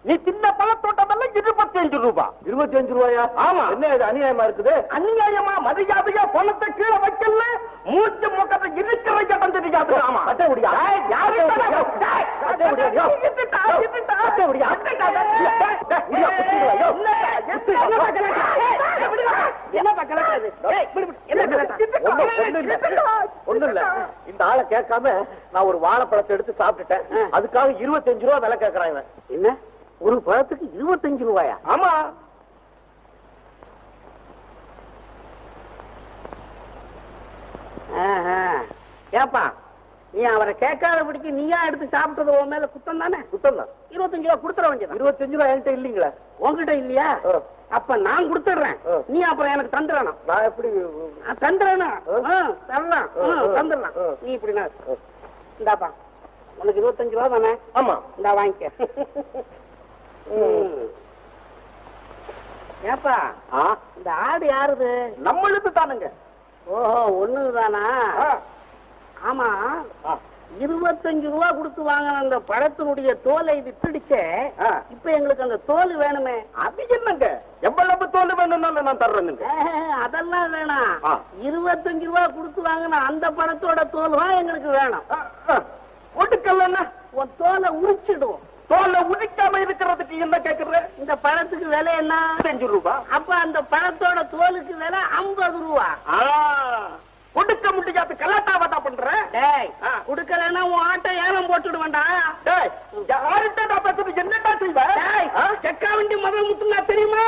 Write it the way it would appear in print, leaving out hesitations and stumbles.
நீ சின்ன பழத்தோட்டமெல்லாம் 25 ரூபாய். 25 ரூபாயா? ஆமா. என்ன இது அநியாயமா இருக்குது? அநியாயமா மரியாதையா பணத்தை கீழே வைக்கல, மூச்சு முக்கத்தை இருக்கிற இடம் தெரியாது. ஆமா, கட்ட முடியா? ஒண்ணு இல்ல, இந்த ஆளை கேட்காம நான் ஒரு வாழைப்பழத்தை எடுத்து சாப்பிட்டுட்டேன். அதுக்காக 25 ரூபாய் விலை கேட்கறாங்க. என்ன, ஒரு பழத்துக்கு 25 ரூபாயா? ஆமா. ஏப்பா, நீ அவரை கேட்காதபடிக்கு நீயா எடுத்து சாப்பிட்டது உன் மேல குத்தம் தானே? குத்தம் தான். 25 ரூபாய் கொடுத்துற வேண்டியது. 25 ரூபாய் என்கிட்ட இல்லீங்களா? உங்ககிட்ட இல்லையா? அப்ப நான் கொடுத்துடுறேன், நீ அப்புறம் எனக்கு தந்துடணும். நான் எப்படி தந்துடணும்? தரலாம், தந்துடலாம். நீ இப்படி இந்தாப்பா, உனக்கு 25 ரூபா தானே? ஆமா. இந்தா வாங்கிக்க. ஏப்பா, இந்த ஆடு யாருது? நம்மளுக்கு தானுங்க. ஓஹோ, ஒண்ணுதானா? ஆமா, 25 ரூபா கொடுத்து வாங்க அந்த பழத்தினுடைய தோலை இது பிடிச்சே. இப்ப எங்களுக்கு அந்த தோல் வேணுமே. அது என்னங்க, எவ்வளவு தோல் வேணும்னாலும் நான் தர்றேங்க. அதெல்லாம் வேணாம், 25 ரூபா கொடுத்து வாங்கின அந்த பழத்தோட தோல் தான் எங்களுக்கு வேணும். ஒடுக்கலன்னா உன் தோலை உரிச்சிடுவோம். தோலை உரிக்காம இருக்கிறதுக்கு என்ன கேக்குற? இந்த பழத்துக்கு விலை என்ன? 25 ரூபாய். அப்ப அந்த பழத்தோட தோலுக்கு விலை 50 ரூபா. கொடுக்க முடியாது, கலாட்டாவதா பண்ற. டேய், கொடுக்கலன்னா உன் ஆட்டை ஏலம் போட்டுடு வேண்டாம். டேய், யார்கிட்ட நான் பேசுறது? என்னடா செய்வ? செக்கா வண்டி முதல் முத்துனா தெரியுமா?